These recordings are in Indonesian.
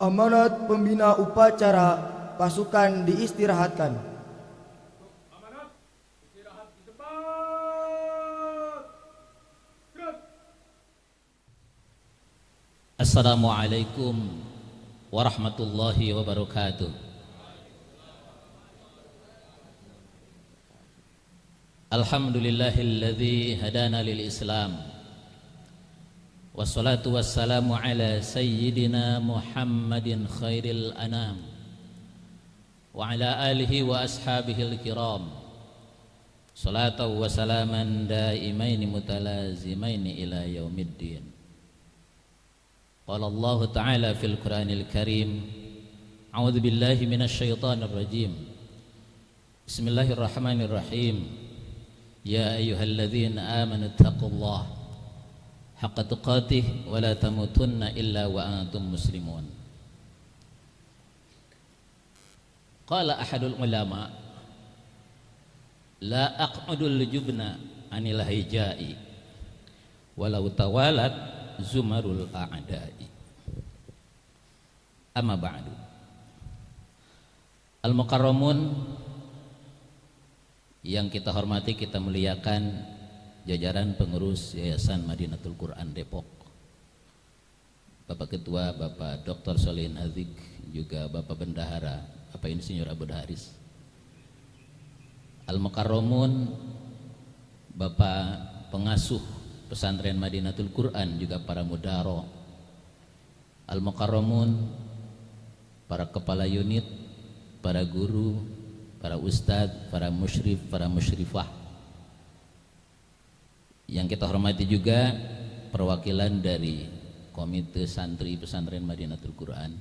Amanat pembina upacara pasukan diistirahatkan. Amanat, istirahat di tempat. Gerak. Assalamualaikum warahmatullahi wabarakatuh. Alhamdulillahilladzi hadana lil Islam. Wassalatu wassalamu ala sayyidina Muhammadin khairil anam wa ala alihi wa ashabihil kiram. Salatan wa salaman daimaini mutalazimaini ila yaumiddin. Qala Allah Ta'ala fil Qur'anil Karim, A'udzu billahi minasy syaithanir rajim. Bismillahirrahmanirrahim. Ya ayyuhalladzina amanu taqullaha haqqa tuqatih wa la tamutunna illa wa antum muslimun. Qala ahadul ulama, la aq'udul jubna anil hijai walau tawalat zumarul a'da'i. Amma ba'du. Al-mukarramun yang kita hormati, kita muliakan jajaran pengurus Yayasan Madinatul Quran Depok, Bapak Ketua Bapak Dr. Solihin Azik, juga Bapak Bendahara Bapak Insinyur Abu Haris, Al-Mukarramun, Bapak Pengasuh Pesantren Madinatul Quran, juga para mudaro, Al-Mukarramun, para kepala unit, para guru, para ustadz, para musyrif, para musyrifah. Yang kita hormati juga perwakilan dari Komite Santri Pesantren Madinatul Quran,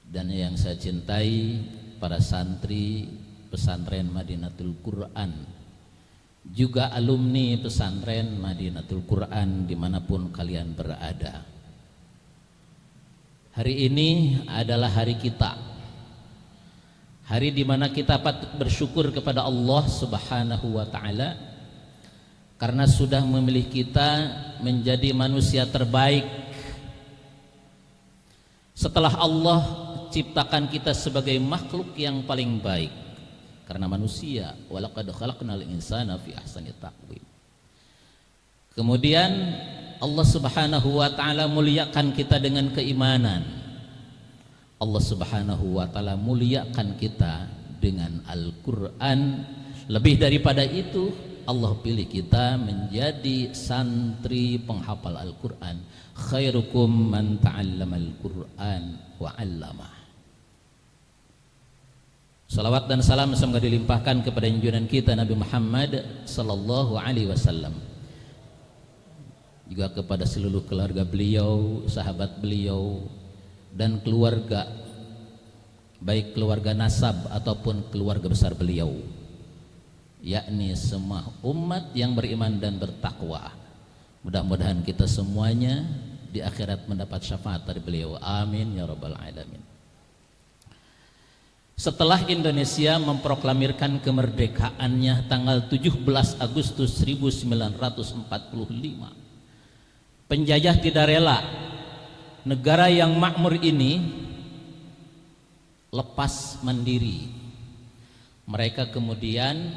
dan yang saya cintai para santri Pesantren Madinatul Quran, juga alumni Pesantren Madinatul Quran dimanapun kalian berada. Hari ini adalah hari kita, hari di mana kita patut bersyukur kepada Allah Subhanahu wa Ta'ala karena sudah memilih kita menjadi manusia terbaik. Setelah Allah ciptakan kita sebagai makhluk yang paling baik, karena manusia walaqad khalaqnal insana fi ahsani taqwim. Kemudian Allah Subhanahu wa Ta'ala muliakan kita dengan keimanan. Allah Subhanahu wa Ta'ala muliakan kita dengan Al-Quran. Lebih daripada itu, Allah pilih kita menjadi santri penghafal Al-Quran. Khairukum man ta'allamal Quran wa 'allamah. Salawat dan salam semoga dilimpahkan kepada junjungan kita Nabi Muhammad sallallahu alaihi wasallam, juga kepada seluruh keluarga beliau, sahabat beliau, dan keluarga, baik keluarga nasab ataupun keluarga besar beliau, yakni semua umat yang beriman dan bertakwa. Mudah-mudahan kita semuanya di akhirat mendapat syafaat dari beliau. Amin ya rabbal alamin. Setelah Indonesia memproklamirkan kemerdekaannya tanggal 17 Agustus 1945, penjajah tidak rela negara yang makmur ini lepas mandiri. Mereka kemudian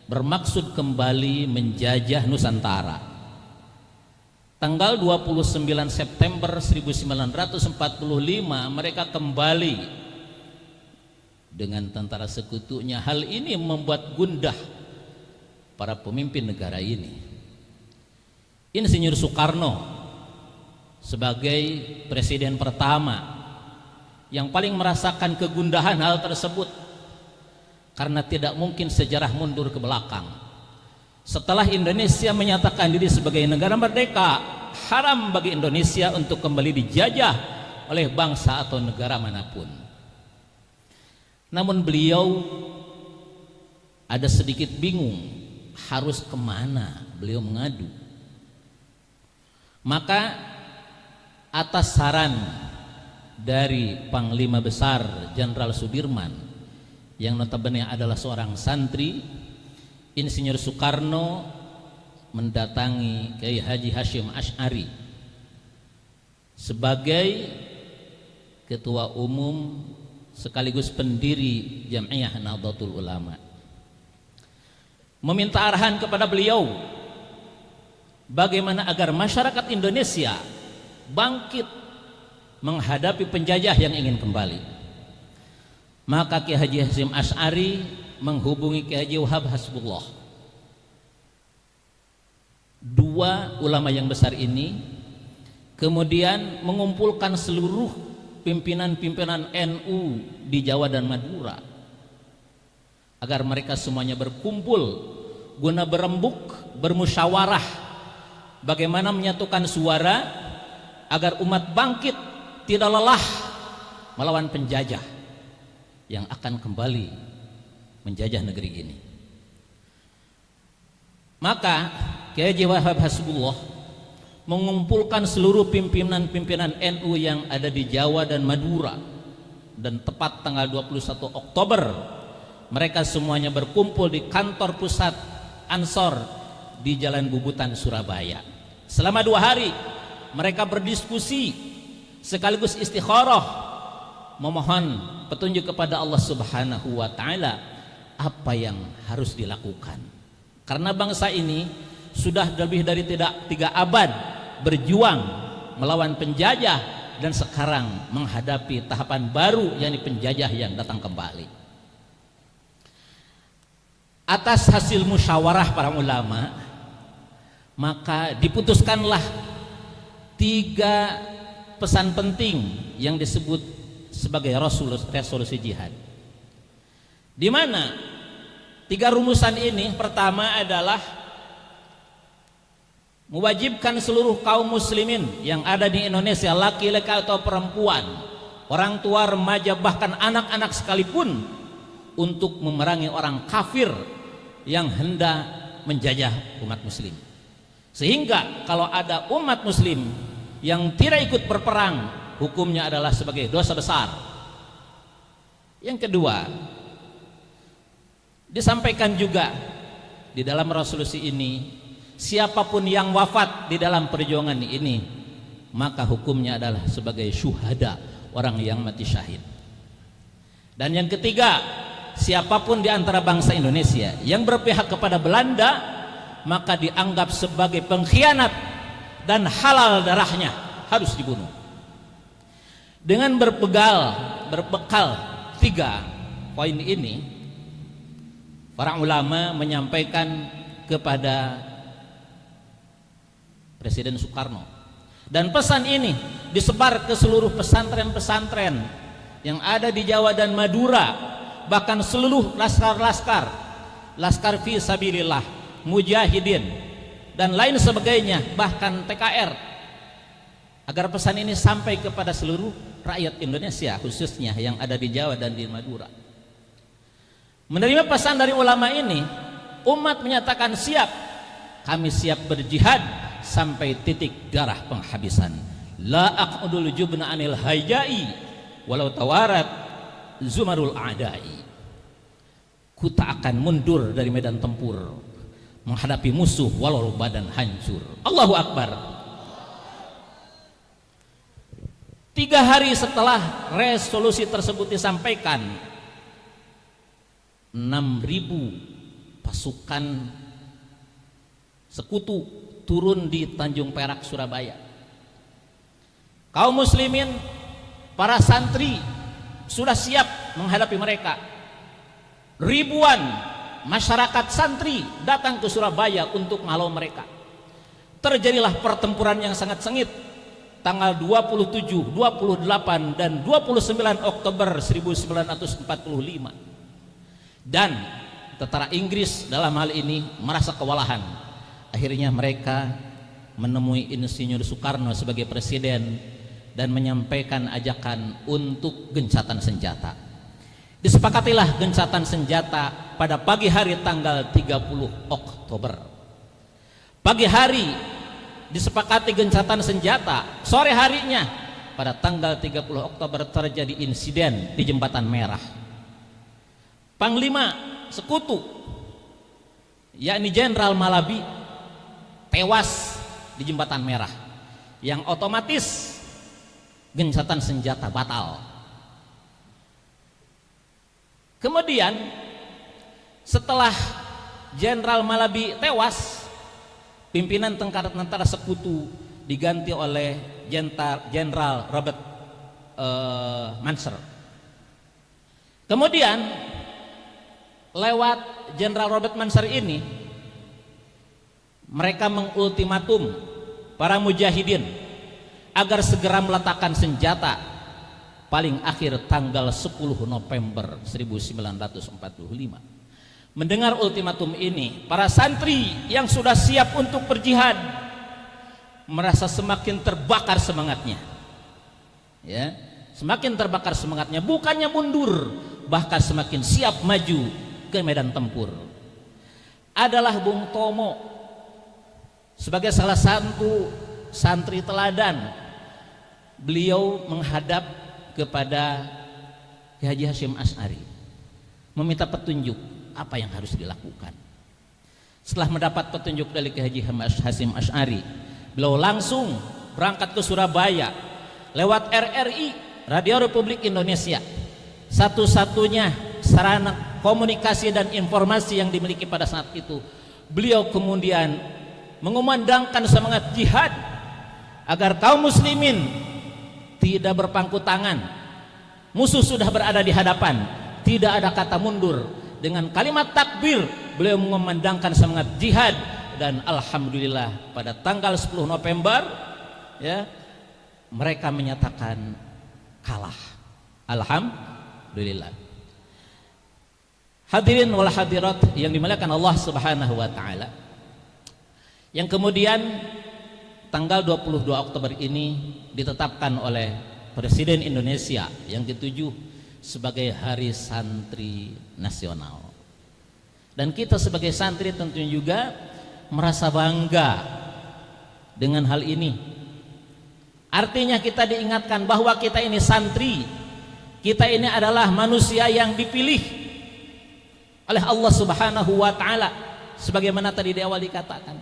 bermaksud kembali menjajah Nusantara. Tanggal 29 September 1945 mereka kembali dengan tentara sekutunya. Hal ini membuat gundah para pemimpin negara ini. Insinyur Soekarno sebagai presiden pertama yang paling merasakan kegundahan hal tersebut, karena tidak mungkin sejarah mundur ke belakang. Setelah Indonesia menyatakan diri sebagai negara merdeka, haram bagi Indonesia untuk kembali dijajah oleh bangsa atau negara manapun. Namun beliau ada sedikit bingung harus kemana beliau mengadu. Maka atas saran dari Panglima Besar Jenderal Sudirman, yang notabene adalah seorang santri, Insinyur Soekarno mendatangi Kiai Haji Hashim Asy'ari sebagai Ketua Umum sekaligus pendiri Jam'iyah Nahdlatul Ulama, meminta arahan kepada beliau bagaimana agar masyarakat Indonesia bangkit menghadapi penjajah yang ingin kembali. Maka Kiai Haji Hasyim Asy'ari menghubungi Kiai Haji Wahab Hasbullah. Dua ulama yang besar ini kemudian mengumpulkan seluruh pimpinan-pimpinan NU di Jawa dan Madura agar mereka semuanya berkumpul guna berembuk, bermusyawarah bagaimana menyatukan suara agar umat bangkit tidak lelah melawan penjajah yang akan kembali menjajah negeri ini. Maka Kiai Haji Wahab Hasbullah mengumpulkan seluruh pimpinan-pimpinan NU yang ada di Jawa dan Madura, dan tepat tanggal 21 Oktober mereka semuanya berkumpul di kantor pusat Ansor di Jalan Bubutan, Surabaya. Selama 2 hari mereka berdiskusi sekaligus istikharah memohon petunjuk kepada Allah Subhanahu wa taala apa yang harus dilakukan, karena bangsa ini sudah lebih dari 3 abad berjuang melawan penjajah dan sekarang menghadapi tahapan baru, yakni penjajah yang datang kembali. Atas hasil musyawarah para ulama, maka diputuskanlah 3 pesan penting yang disebut sebagai resolusi jihad, di mana 3 rumusan ini pertama adalah mewajibkan seluruh kaum muslimin yang ada di Indonesia, laki-laki atau perempuan, orang tua, remaja, bahkan anak-anak sekalipun, untuk memerangi orang kafir yang hendak menjajah umat muslim. Sehingga kalau ada umat muslim yang tidak ikut berperang, hukumnya adalah sebagai dosa besar. Yang kedua, disampaikan juga di dalam resolusi ini, siapapun yang wafat di dalam perjuangan ini maka hukumnya adalah sebagai syuhada, orang yang mati syahid. Dan yang ketiga, siapapun di antara bangsa Indonesia yang berpihak kepada Belanda maka dianggap sebagai pengkhianat dan halal darahnya harus dibunuh. Dengan berbekal 3 poin ini, para ulama menyampaikan kepada Presiden Soekarno, dan pesan ini disebar ke seluruh pesantren-pesantren yang ada di Jawa dan Madura, bahkan seluruh laskar fi sabilillah, mujahidin dan lain sebagainya, bahkan TKR, agar pesan ini sampai kepada seluruh rakyat Indonesia, khususnya yang ada di Jawa dan di Madura. Menerima pesan dari ulama ini, umat menyatakan siap, kami siap berjihad sampai titik darah penghabisan. La aqudul jubna anil hayyai walau tawarat zumarul a'dai. Ku tak akan mundur dari medan tempur menghadapi musuh walau badan hancur. Allahu Akbar. 3 hari setelah resolusi tersebut disampaikan, 6.000 pasukan sekutu turun di Tanjung Perak, Surabaya. Kaum muslimin, para santri sudah siap menghadapi mereka. Ribuan masyarakat santri datang ke Surabaya untuk menghalau mereka. Terjadilah pertempuran yang sangat sengit tanggal 27, 28 dan 29 Oktober 1945. Dan tentara Inggris dalam hal ini merasa kewalahan. Akhirnya mereka menemui Insinyur Soekarno sebagai presiden dan menyampaikan ajakan untuk gencatan senjata. Disepakatilah gencatan senjata pada pagi hari tanggal 30 Oktober. Pagi hari disepakati gencatan senjata, sore harinya pada tanggal 30 Oktober terjadi insiden di Jembatan Merah. Panglima sekutu, yakni Jenderal Malabi, tewas di Jembatan Merah, yang otomatis gencatan senjata batal. Kemudian setelah Jenderal Malabi tewas, pimpinan tentara sekutu diganti oleh Jenderal Robert Manser. Kemudian lewat Jenderal Robert Manser ini, mereka mengultimatum para mujahidin agar segera meletakkan senjata paling akhir tanggal 10 November 1945. Mendengar ultimatum ini, para santri yang sudah siap untuk berjihad merasa semakin terbakar semangatnya. Ya, semakin terbakar semangatnya, bukannya mundur, bahkan semakin siap maju ke medan tempur. Adalah Bung Tomo sebagai salah satu santri teladan. Beliau menghadap kepada Ki Haji Hasyim Asy'ari, meminta petunjuk apa yang harus dilakukan. Setelah mendapat petunjuk dari Ki Haji Hasyim Asy'ari, beliau langsung berangkat ke Surabaya lewat RRI, Radio Republik Indonesia, satu-satunya sarana komunikasi dan informasi yang dimiliki pada saat itu. Beliau kemudian mengumandangkan semangat jihad agar kaum muslimin tidak berpangku tangan. Musuh sudah berada di hadapan, tidak ada kata mundur. Dengan kalimat takbir beliau mengumandangkan semangat jihad, dan alhamdulillah pada tanggal 10 November ya, mereka menyatakan kalah. Alhamdulillah. Hadirin wal hadirat yang dimuliakan Allah Subhanahu wa taala, yang kemudian tanggal 22 Oktober ini ditetapkan oleh Presiden Indonesia yang ke-7 sebagai Hari Santri Nasional. Dan kita sebagai santri tentunya juga merasa bangga dengan hal ini. Artinya kita diingatkan bahwa kita ini santri, kita ini adalah manusia yang dipilih oleh Allah Subhanahu wa taala, sebagaimana tadi di awal dikatakan.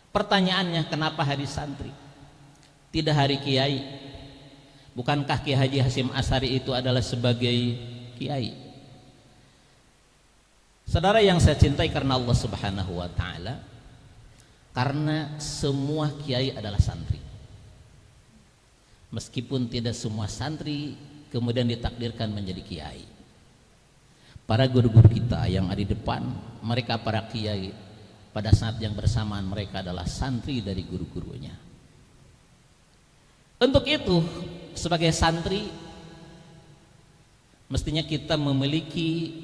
Pertanyaannya, kenapa hari santri, tidak hari kiai? Bukankah Ki Haji Hasyim Asy'ari itu adalah sebagai kiai? Saudara yang saya cintai karena Allah Subhanahu wa taala, karena semua kiai adalah santri. Meskipun tidak semua santri kemudian ditakdirkan menjadi kiai. Para guru-guru kita yang ada di depan, mereka para kiai, pada saat yang bersamaan mereka adalah santri dari guru-gurunya. Untuk itu, sebagai santri mestinya kita memiliki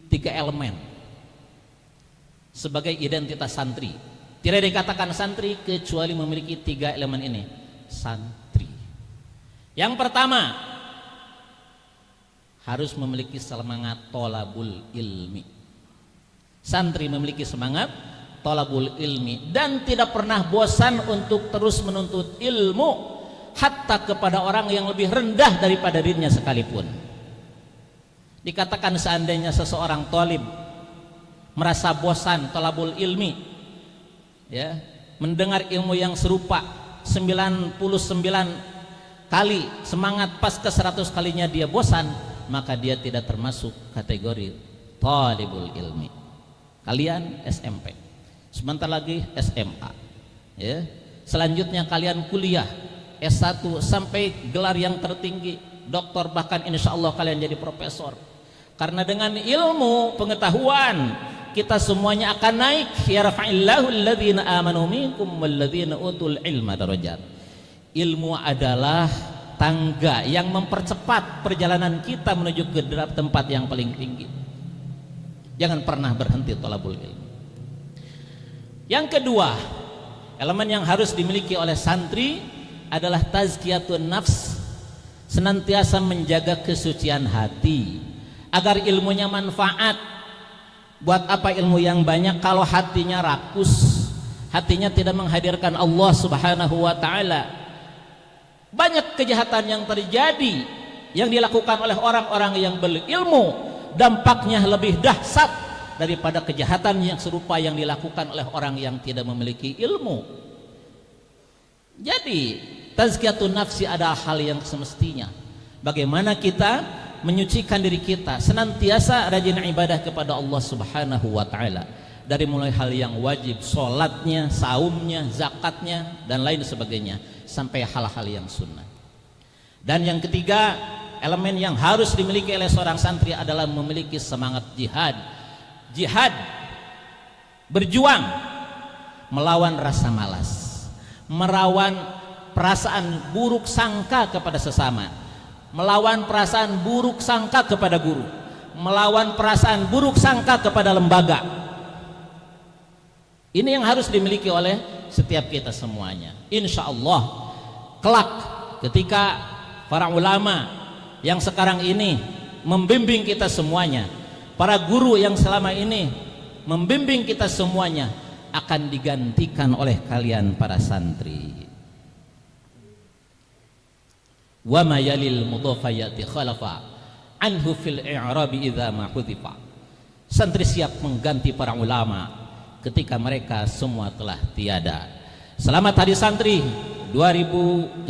3 elemen sebagai identitas santri. Tidak dikatakan santri kecuali memiliki 3 elemen ini. Santri yang pertama, harus memiliki semangat thalabul ilmi. Santri memiliki semangat thalabul ilmi dan tidak pernah bosan untuk terus menuntut ilmu, hatta kepada orang yang lebih rendah daripada dirinya sekalipun. Dikatakan seandainya seseorang thalib merasa bosan thalabul ilmi, ya, mendengar ilmu yang serupa 99 kali semangat, pas ke 100 kalinya dia bosan, maka dia tidak termasuk kategori thalibul ilmi. Kalian SMP, sebentar lagi SMA, ya. Selanjutnya kalian kuliah S1 sampai gelar yang tertinggi, doktor, bahkan insya Allah kalian jadi profesor. Karena dengan ilmu pengetahuan kita semuanya akan naik. Yarfa'illahu alladhina amanu minkum walladhina utul ilma darajat. Ilmu adalah tangga yang mempercepat perjalanan kita menuju ke tempat yang paling tinggi. Jangan pernah berhenti thalabul ilmi. Yang kedua, elemen yang harus dimiliki oleh santri adalah tazkiyatun nafs, senantiasa menjaga kesucian hati agar ilmunya manfaat. Buat apa ilmu yang banyak kalau hatinya rakus, hatinya tidak menghadirkan Allah Subhanahu wa taala? Banyak kejahatan yang terjadi yang dilakukan oleh orang-orang yang berilmu, dampaknya lebih dahsyat daripada kejahatan yang serupa yang dilakukan oleh orang yang tidak memiliki ilmu. Jadi Tazkiyatun nafsi adalah hal yang semestinya. Bagaimana kita menyucikan diri kita, senantiasa rajin ibadah kepada Allah Subhanahu wa taala. Dari mulai hal yang wajib, sholatnya, saumnya, zakatnya, dan lain sebagainya, sampai hal-hal yang sunnah. Dan yang ketiga, elemen yang harus dimiliki oleh seorang santri adalah memiliki semangat jihad. Jihad, berjuang melawan rasa malas, melawan perasaan buruk sangka kepada sesama, melawan perasaan buruk sangka kepada guru, melawan perasaan buruk sangka kepada lembaga. Ini yang harus dimiliki oleh setiap kita semuanya. Insya Allah kelak ketika para ulama yang sekarang ini membimbing kita semuanya, para guru yang selama ini membimbing kita semuanya, akan digantikan oleh kalian para santri. Wa ma yalil mudhafa yati khalafa anhu fil i'rabi idza ma hudhifa. Santri siap mengganti para ulama ketika mereka semua telah tiada. Selamat Hari Santri 22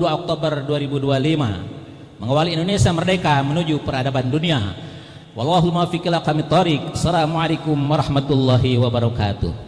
Oktober 2025, mengawali Indonesia merdeka menuju peradaban dunia. Wallahul muwaffiq ila aqwamit thoriq. Assalamualaikum warahmatullahi wabarakatuh.